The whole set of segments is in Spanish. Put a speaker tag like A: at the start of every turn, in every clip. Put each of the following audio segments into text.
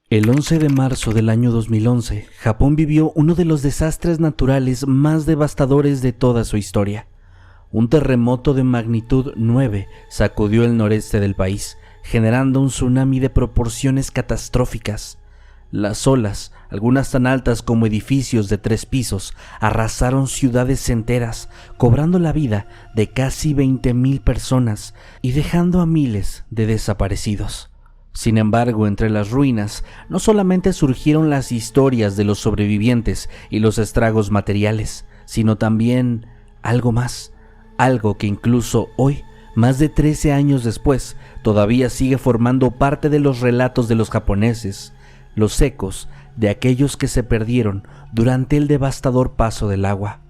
A: El 11 de marzo del año 2011, Japón vivió uno de los desastres naturales más devastadores de toda su historia. Un terremoto de magnitud 9 sacudió el noreste del país, generando un tsunami de proporciones catastróficas. Las olas, algunas tan altas como edificios de 3 pisos, arrasaron ciudades enteras, cobrando la vida de casi 20,000 personas y dejando a miles de desaparecidos. Sin embargo, entre las ruinas no solamente surgieron las historias de los sobrevivientes y los estragos materiales, sino también algo más, algo que incluso hoy, más de 13 años después, todavía sigue formando parte de los relatos de los japoneses, los ecos de aquellos que se perdieron durante el devastador paso del agua.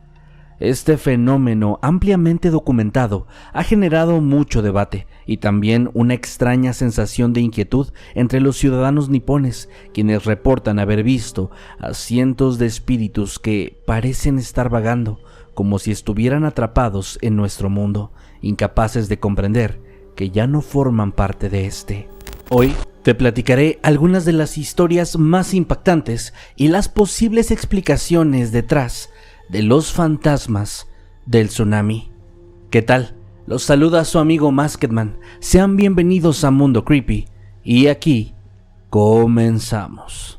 A: Este fenómeno ampliamente documentado ha generado mucho debate y también una extraña sensación de inquietud entre los ciudadanos nipones, quienes reportan haber visto a cientos de espíritus que parecen estar vagando como si estuvieran atrapados en nuestro mundo, incapaces de comprender que ya no forman parte de este. Hoy te platicaré algunas de las historias más impactantes y las posibles explicaciones detrás de los fantasmas del tsunami. ¿Qué tal? Los saluda su amigo Masketman. Sean bienvenidos a Mundo Creepy y aquí comenzamos.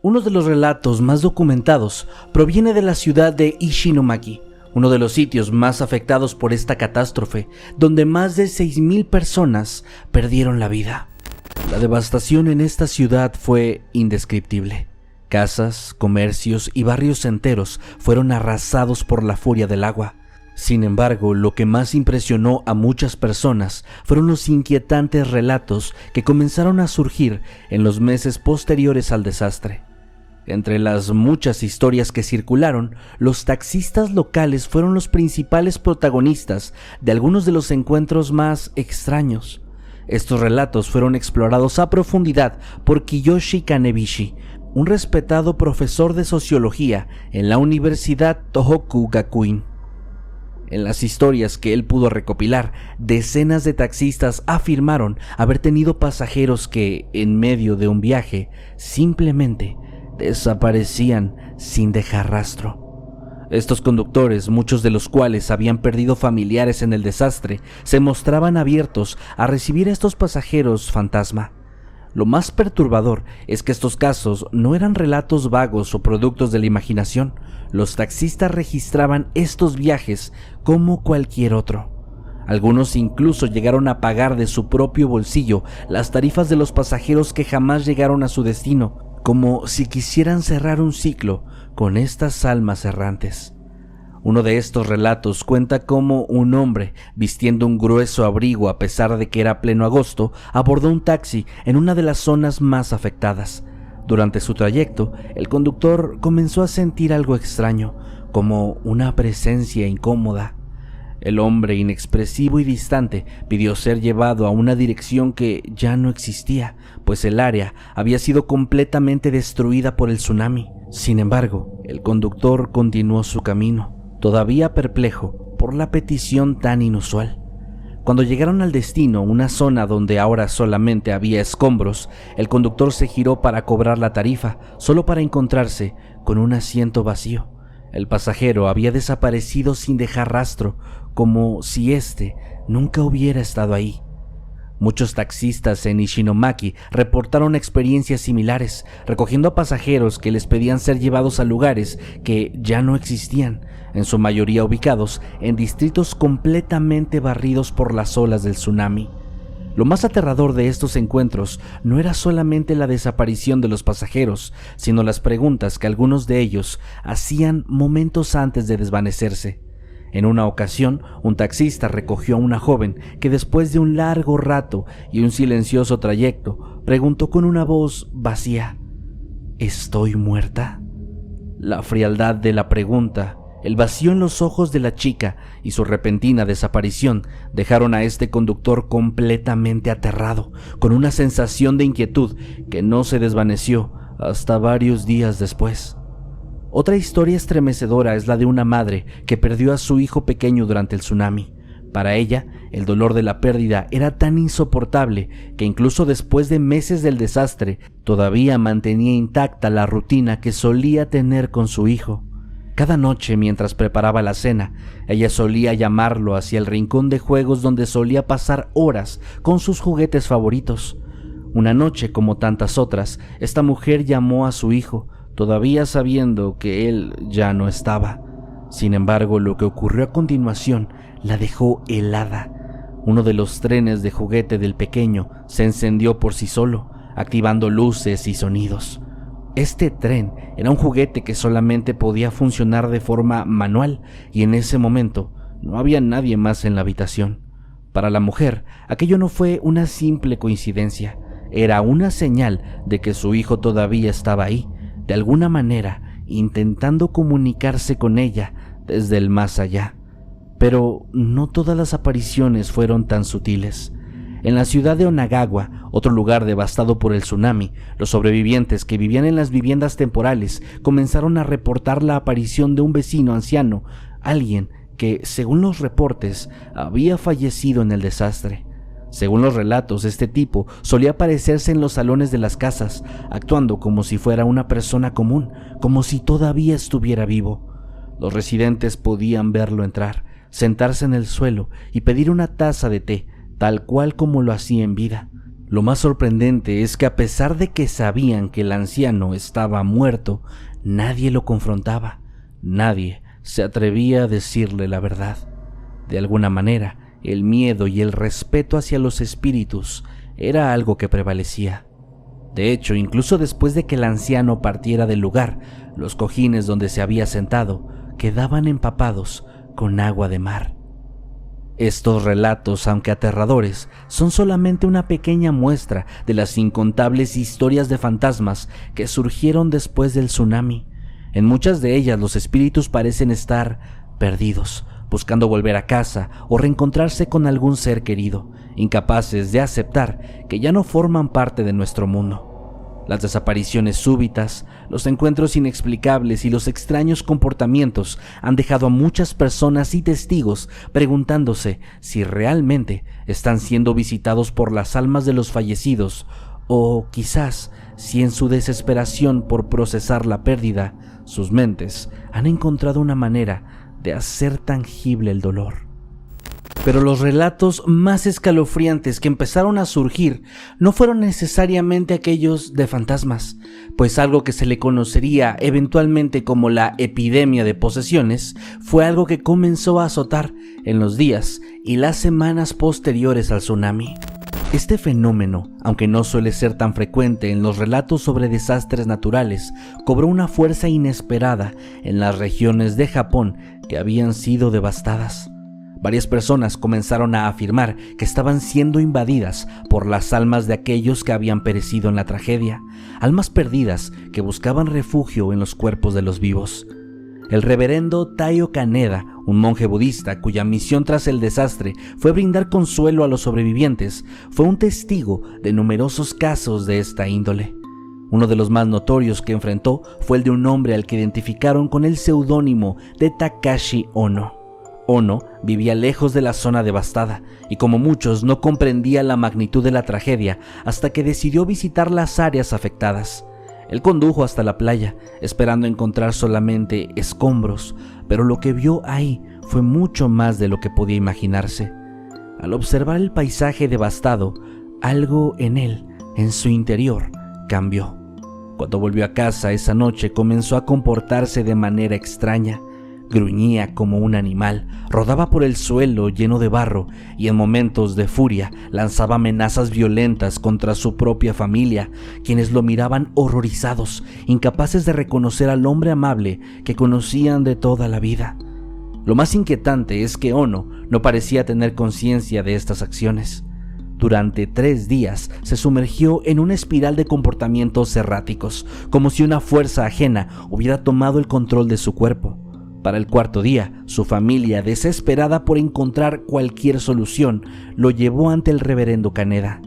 A: Uno de los relatos más documentados proviene de la ciudad de Ishinomaki, uno de los sitios más afectados por esta catástrofe, donde más de 6,000 personas perdieron la vida. La devastación en esta ciudad fue indescriptible. Casas, comercios y barrios enteros fueron arrasados por la furia del agua. Sin embargo, lo que más impresionó a muchas personas fueron los inquietantes relatos que comenzaron a surgir en los meses posteriores al desastre. Entre las muchas historias que circularon, los taxistas locales fueron los principales protagonistas de algunos de los encuentros más extraños. Estos relatos fueron explorados a profundidad por Kiyoshi Kanebishi, un respetado profesor de sociología en la Universidad Tohoku Gakuin. En las historias que él pudo recopilar, decenas de taxistas afirmaron haber tenido pasajeros que, en medio de un viaje, simplemente desaparecían sin dejar rastro. Estos conductores, muchos de los cuales habían perdido familiares en el desastre, se mostraban abiertos a recibir a estos pasajeros fantasma. Lo más perturbador es que estos casos no eran relatos vagos o productos de la imaginación. Los taxistas registraban estos viajes como cualquier otro. Algunos incluso llegaron a pagar de su propio bolsillo las tarifas de los pasajeros que jamás llegaron a su destino, como si quisieran cerrar un ciclo con estas almas errantes. Uno de estos relatos cuenta cómo un hombre, vistiendo un grueso abrigo a pesar de que era pleno agosto, abordó un taxi en una de las zonas más afectadas. Durante su trayecto, el conductor comenzó a sentir algo extraño, como una presencia incómoda. El hombre, inexpresivo y distante, pidió ser llevado a una dirección que ya no existía, pues el área había sido completamente destruida por el tsunami. Sin embargo, el conductor continuó su camino, todavía perplejo por la petición tan inusual. Cuando llegaron al destino, una zona donde ahora solamente había escombros, el conductor se giró para cobrar la tarifa, solo para encontrarse con un asiento vacío. El pasajero había desaparecido sin dejar rastro, como si éste nunca hubiera estado ahí. Muchos taxistas en Ishinomaki reportaron experiencias similares, recogiendo a pasajeros que les pedían ser llevados a lugares que ya no existían, en su mayoría ubicados en distritos completamente barridos por las olas del tsunami. Lo más aterrador de estos encuentros no era solamente la desaparición de los pasajeros, sino las preguntas que algunos de ellos hacían momentos antes de desvanecerse. En una ocasión, un taxista recogió a una joven que después de un largo rato y un silencioso trayecto, preguntó con una voz vacía: ¿estoy muerta? La frialdad de la pregunta, el vacío en los ojos de la chica y su repentina desaparición dejaron a este conductor completamente aterrado, con una sensación de inquietud que no se desvaneció hasta varios días después. Otra historia estremecedora es la de una madre que perdió a su hijo pequeño durante el tsunami. Para ella, el dolor de la pérdida era tan insoportable que incluso después de meses del desastre, todavía mantenía intacta la rutina que solía tener con su hijo. Cada noche, mientras preparaba la cena, ella solía llamarlo hacia el rincón de juegos donde solía pasar horas con sus juguetes favoritos. Una noche, como tantas otras, esta mujer llamó a su hijo, todavía sabiendo que él ya no estaba. Sin embargo, lo que ocurrió a continuación la dejó helada. Uno de los trenes de juguete del pequeño se encendió por sí solo, activando luces y sonidos. Este tren era un juguete que solamente podía funcionar de forma manual y en ese momento no había nadie más en la habitación. Para la mujer, aquello no fue una simple coincidencia, era una señal de que su hijo todavía estaba ahí, de alguna manera intentando comunicarse con ella desde el más allá. Pero no todas las apariciones fueron tan sutiles. En la ciudad de Onagawa, otro lugar devastado por el tsunami, los sobrevivientes que vivían en las viviendas temporales comenzaron a reportar la aparición de un vecino anciano, alguien que, según los reportes, había fallecido en el desastre. Según los relatos, este tipo solía aparecerse en los salones de las casas, actuando como si fuera una persona común, como si todavía estuviera vivo. Los residentes podían verlo entrar, sentarse en el suelo y pedir una taza de té, tal cual como lo hacía en vida. Lo más sorprendente es que a pesar de que sabían que el anciano estaba muerto, nadie lo confrontaba, nadie se atrevía a decirle la verdad. De alguna manera, el miedo y el respeto hacia los espíritus era algo que prevalecía. De hecho, incluso después de que el anciano partiera del lugar, los cojines donde se había sentado quedaban empapados con agua de mar. Estos relatos, aunque aterradores, son solamente una pequeña muestra de las incontables historias de fantasmas que surgieron después del tsunami. En muchas de ellas los espíritus parecen estar perdidos, buscando volver a casa o reencontrarse con algún ser querido, incapaces de aceptar que ya no forman parte de nuestro mundo. Las desapariciones súbitas, los encuentros inexplicables y los extraños comportamientos han dejado a muchas personas y testigos preguntándose si realmente están siendo visitados por las almas de los fallecidos o quizás si en su desesperación por procesar la pérdida, sus mentes han encontrado una manera de hacer tangible el dolor. Pero los relatos más escalofriantes que empezaron a surgir no fueron necesariamente aquellos de fantasmas, pues algo que se le conocería eventualmente como la epidemia de posesiones fue algo que comenzó a azotar en los días y las semanas posteriores al tsunami. Este fenómeno, aunque no suele ser tan frecuente en los relatos sobre desastres naturales, cobró una fuerza inesperada en las regiones de Japón que habían sido devastadas. Varias personas comenzaron a afirmar que estaban siendo invadidas por las almas de aquellos que habían perecido en la tragedia, almas perdidas que buscaban refugio en los cuerpos de los vivos. El reverendo Taiyo Kaneda, un monje budista cuya misión tras el desastre fue brindar consuelo a los sobrevivientes, fue un testigo de numerosos casos de esta índole. Uno de los más notorios que enfrentó fue el de un hombre al que identificaron con el seudónimo de Takashi Ono. Ono vivía lejos de la zona devastada y, como muchos, no comprendía la magnitud de la tragedia hasta que decidió visitar las áreas afectadas. Él condujo hasta la playa, esperando encontrar solamente escombros, pero lo que vio ahí fue mucho más de lo que podía imaginarse. Al observar el paisaje devastado, algo en él, en su interior, cambió. Cuando volvió a casa esa noche, comenzó a comportarse de manera extraña. Gruñía como un animal, rodaba por el suelo lleno de barro y en momentos de furia lanzaba amenazas violentas contra su propia familia, quienes lo miraban horrorizados, incapaces de reconocer al hombre amable que conocían de toda la vida. Lo más inquietante es que Ono no parecía tener conciencia de estas acciones. Durante 3 días se sumergió en una espiral de comportamientos erráticos, como si una fuerza ajena hubiera tomado el control de su cuerpo. Para el 4.º día, su familia, desesperada por encontrar cualquier solución, lo llevó ante el reverendo Kaneda.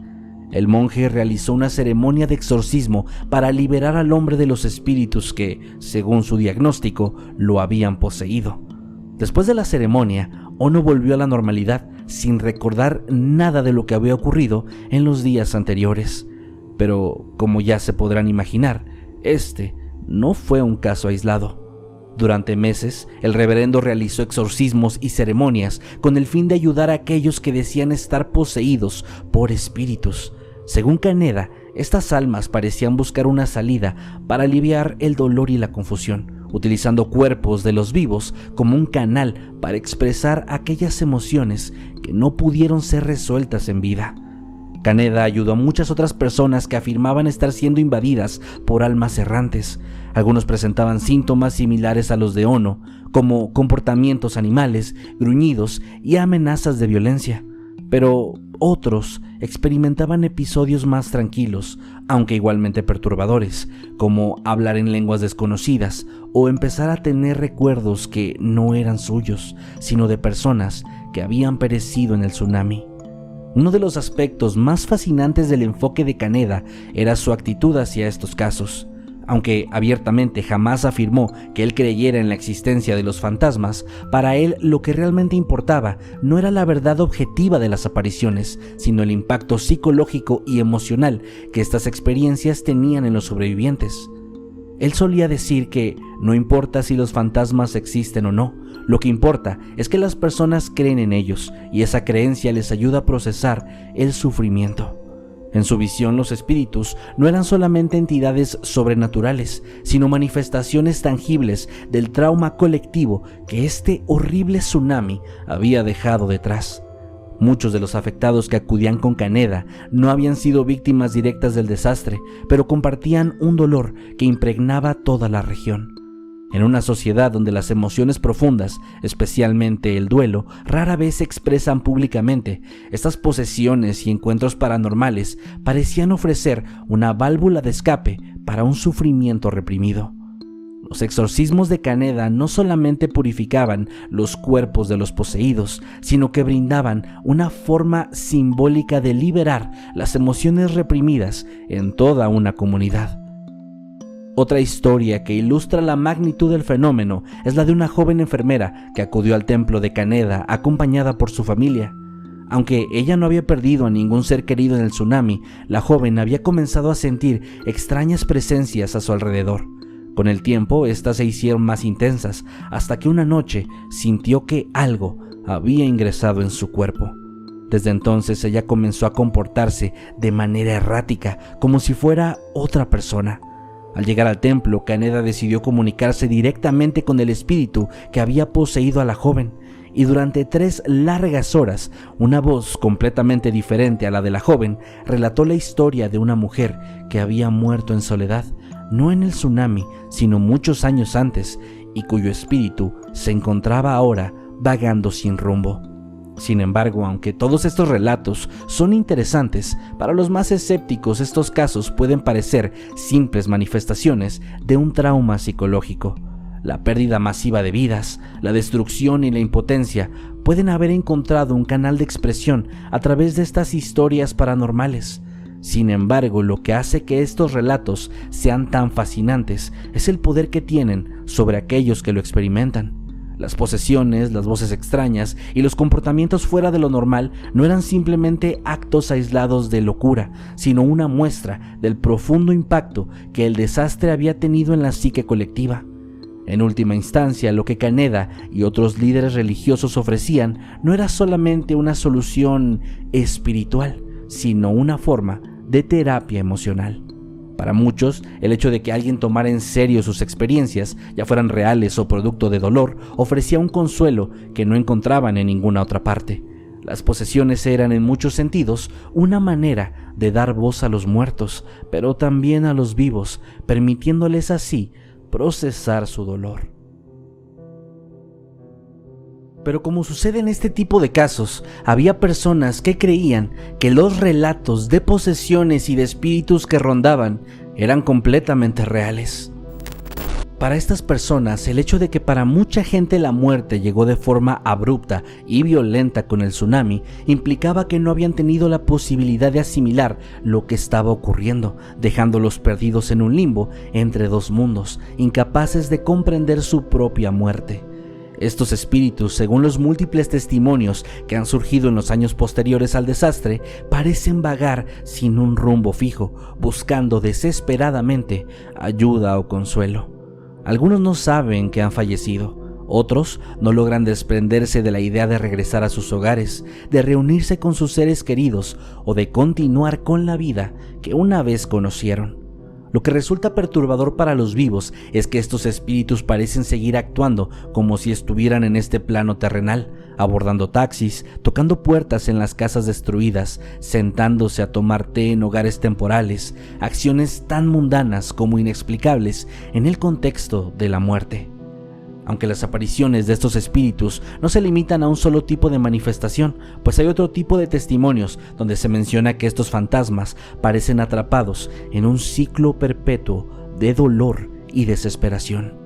A: el monje realizó una ceremonia de exorcismo para liberar al hombre de los espíritus que, según su diagnóstico, lo habían poseído. Después de la ceremonia, Ono volvió a la normalidad sin recordar nada de lo que había ocurrido en los días anteriores. Pero, como ya se podrán imaginar, este no fue un caso aislado. Durante meses, el reverendo realizó exorcismos y ceremonias con el fin de ayudar a aquellos que decían estar poseídos por espíritus. Según Kaneda, estas almas parecían buscar una salida para aliviar el dolor y la confusión, utilizando cuerpos de los vivos como un canal para expresar aquellas emociones que no pudieron ser resueltas en vida. Kaneda ayudó a muchas otras personas que afirmaban estar siendo invadidas por almas errantes. Algunos presentaban síntomas similares a los de Ono, como comportamientos animales, gruñidos y amenazas de violencia. Pero otros experimentaban episodios más tranquilos, aunque igualmente perturbadores, como hablar en lenguas desconocidas o empezar a tener recuerdos que no eran suyos, sino de personas que habían perecido en el tsunami. Uno de los aspectos más fascinantes del enfoque de Kaneda era su actitud hacia estos casos. Aunque abiertamente jamás afirmó que él creyera en la existencia de los fantasmas, para él lo que realmente importaba no era la verdad objetiva de las apariciones, sino el impacto psicológico y emocional que estas experiencias tenían en los sobrevivientes. Él solía decir que no importa si los fantasmas existen o no, lo que importa es que las personas creen en ellos y esa creencia les ayuda a procesar el sufrimiento. En su visión, los espíritus no eran solamente entidades sobrenaturales, sino manifestaciones tangibles del trauma colectivo que este horrible tsunami había dejado detrás. Muchos de los afectados que acudían con Kaneda no habían sido víctimas directas del desastre, pero compartían un dolor que impregnaba toda la región. En una sociedad donde las emociones profundas, especialmente el duelo, rara vez se expresan públicamente, estas posesiones y encuentros paranormales parecían ofrecer una válvula de escape para un sufrimiento reprimido. Los exorcismos de Kaneda no solamente purificaban los cuerpos de los poseídos, sino que brindaban una forma simbólica de liberar las emociones reprimidas en toda una comunidad. Otra historia que ilustra la magnitud del fenómeno es la de una joven enfermera que acudió al templo de Kaneda acompañada por su familia. Aunque ella no había perdido a ningún ser querido en el tsunami, la joven había comenzado a sentir extrañas presencias a su alrededor. Con el tiempo, estas se hicieron más intensas, hasta que una noche sintió que algo había ingresado en su cuerpo. Desde entonces ella comenzó a comportarse de manera errática, como si fuera otra persona. Al llegar al templo, Kaneda decidió comunicarse directamente con el espíritu que había poseído a la joven, y durante 3 largas horas, una voz completamente diferente a la de la joven relató la historia de una mujer que había muerto en soledad, no en el tsunami, sino muchos años antes, y cuyo espíritu se encontraba ahora vagando sin rumbo. Sin embargo, aunque todos estos relatos son interesantes, para los más escépticos estos casos pueden parecer simples manifestaciones de un trauma psicológico. La pérdida masiva de vidas, la destrucción y la impotencia pueden haber encontrado un canal de expresión a través de estas historias paranormales. Sin embargo, lo que hace que estos relatos sean tan fascinantes es el poder que tienen sobre aquellos que lo experimentan. Las posesiones, las voces extrañas y los comportamientos fuera de lo normal no eran simplemente actos aislados de locura, sino una muestra del profundo impacto que el desastre había tenido en la psique colectiva. En última instancia, lo que Kaneda y otros líderes religiosos ofrecían no era solamente una solución espiritual, sino una forma de terapia emocional. Para muchos, el hecho de que alguien tomara en serio sus experiencias, ya fueran reales o producto de dolor, ofrecía un consuelo que no encontraban en ninguna otra parte. Las posesiones eran en muchos sentidos una manera de dar voz a los muertos, pero también a los vivos, permitiéndoles así procesar su dolor. Pero como sucede en este tipo de casos, había personas que creían que los relatos de posesiones y de espíritus que rondaban eran completamente reales. Para estas personas, el hecho de que para mucha gente la muerte llegó de forma abrupta y violenta con el tsunami implicaba que no habían tenido la posibilidad de asimilar lo que estaba ocurriendo, dejándolos perdidos en un limbo entre dos mundos, incapaces de comprender su propia muerte. Estos espíritus, según los múltiples testimonios que han surgido en los años posteriores al desastre, parecen vagar sin un rumbo fijo, buscando desesperadamente ayuda o consuelo. Algunos no saben que han fallecido, otros no logran desprenderse de la idea de regresar a sus hogares, de reunirse con sus seres queridos o de continuar con la vida que una vez conocieron. Lo que resulta perturbador para los vivos es que estos espíritus parecen seguir actuando como si estuvieran en este plano terrenal, abordando taxis, tocando puertas en las casas destruidas, sentándose a tomar té en hogares temporales, acciones tan mundanas como inexplicables en el contexto de la muerte. Aunque las apariciones de estos espíritus no se limitan a un solo tipo de manifestación, pues hay otro tipo de testimonios donde se menciona que estos fantasmas parecen atrapados en un ciclo perpetuo de dolor y desesperación.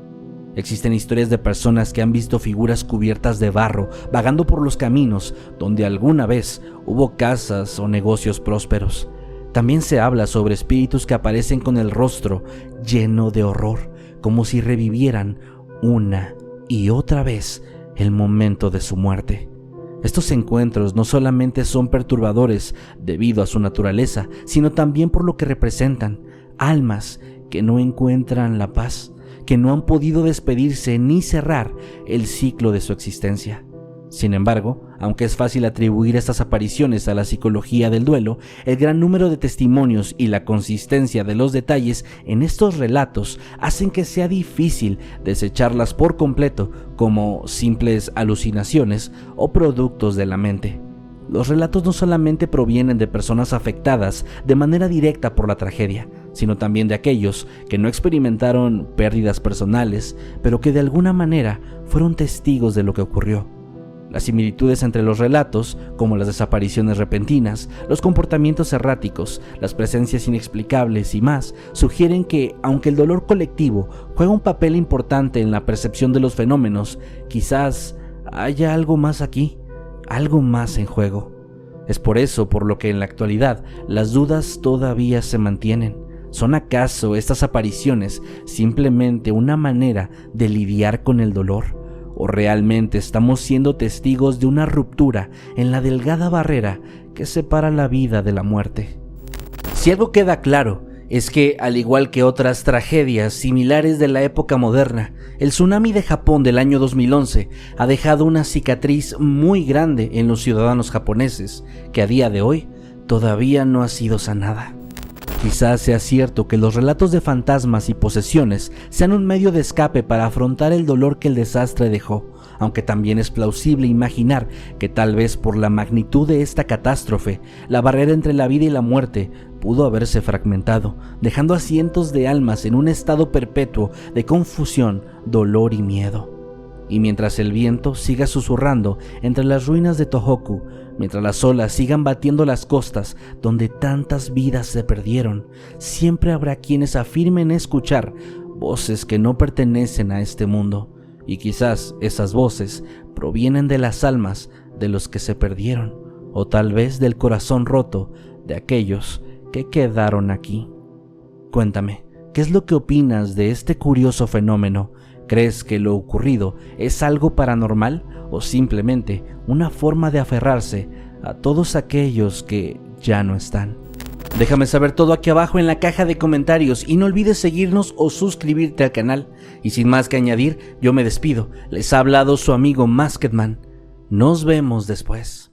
A: Existen historias de personas que han visto figuras cubiertas de barro vagando por los caminos donde alguna vez hubo casas o negocios prósperos. También se habla sobre espíritus que aparecen con el rostro lleno de horror, como si revivieran una y otra vez el momento de su muerte. Estos encuentros no solamente son perturbadores debido a su naturaleza, sino también por lo que representan: almas que no encuentran la paz, que no han podido despedirse ni cerrar el ciclo de su existencia. Sin embargo, aunque es fácil atribuir estas apariciones a la psicología del duelo, el gran número de testimonios y la consistencia de los detalles en estos relatos hacen que sea difícil desecharlas por completo como simples alucinaciones o productos de la mente. Los relatos no solamente provienen de personas afectadas de manera directa por la tragedia, sino también de aquellos que no experimentaron pérdidas personales, pero que de alguna manera fueron testigos de lo que ocurrió. Las similitudes entre los relatos, como las desapariciones repentinas, los comportamientos erráticos, las presencias inexplicables y más, sugieren que, aunque el dolor colectivo juega un papel importante en la percepción de los fenómenos, quizás haya algo más aquí, algo más en juego. Es por eso por lo que en la actualidad las dudas todavía se mantienen. ¿Son acaso estas apariciones simplemente una manera de lidiar con el dolor? ¿O realmente estamos siendo testigos de una ruptura en la delgada barrera que separa la vida de la muerte? Si algo queda claro, es que, al igual que otras tragedias similares de la época moderna, el tsunami de Japón del año 2011 ha dejado una cicatriz muy grande en los ciudadanos japoneses, que a día de hoy todavía no ha sido sanada. Quizás sea cierto que los relatos de fantasmas y posesiones sean un medio de escape para afrontar el dolor que el desastre dejó, aunque también es plausible imaginar que tal vez por la magnitud de esta catástrofe, la barrera entre la vida y la muerte pudo haberse fragmentado, dejando a cientos de almas en un estado perpetuo de confusión, dolor y miedo. Y mientras el viento siga susurrando entre las ruinas de Tohoku, mientras las olas sigan batiendo las costas donde tantas vidas se perdieron, siempre habrá quienes afirmen escuchar voces que no pertenecen a este mundo, y quizás esas voces provienen de las almas de los que se perdieron, o tal vez del corazón roto de aquellos que quedaron aquí. Cuéntame, ¿qué es lo que opinas de este curioso fenómeno? ¿Crees que lo ocurrido es algo paranormal o simplemente una forma de aferrarse a todos aquellos que ya no están? Déjame saber todo aquí abajo en la caja de comentarios y no olvides seguirnos o suscribirte al canal. Y sin más que añadir, yo me despido. Les ha hablado su amigo Masked Man. Nos vemos después.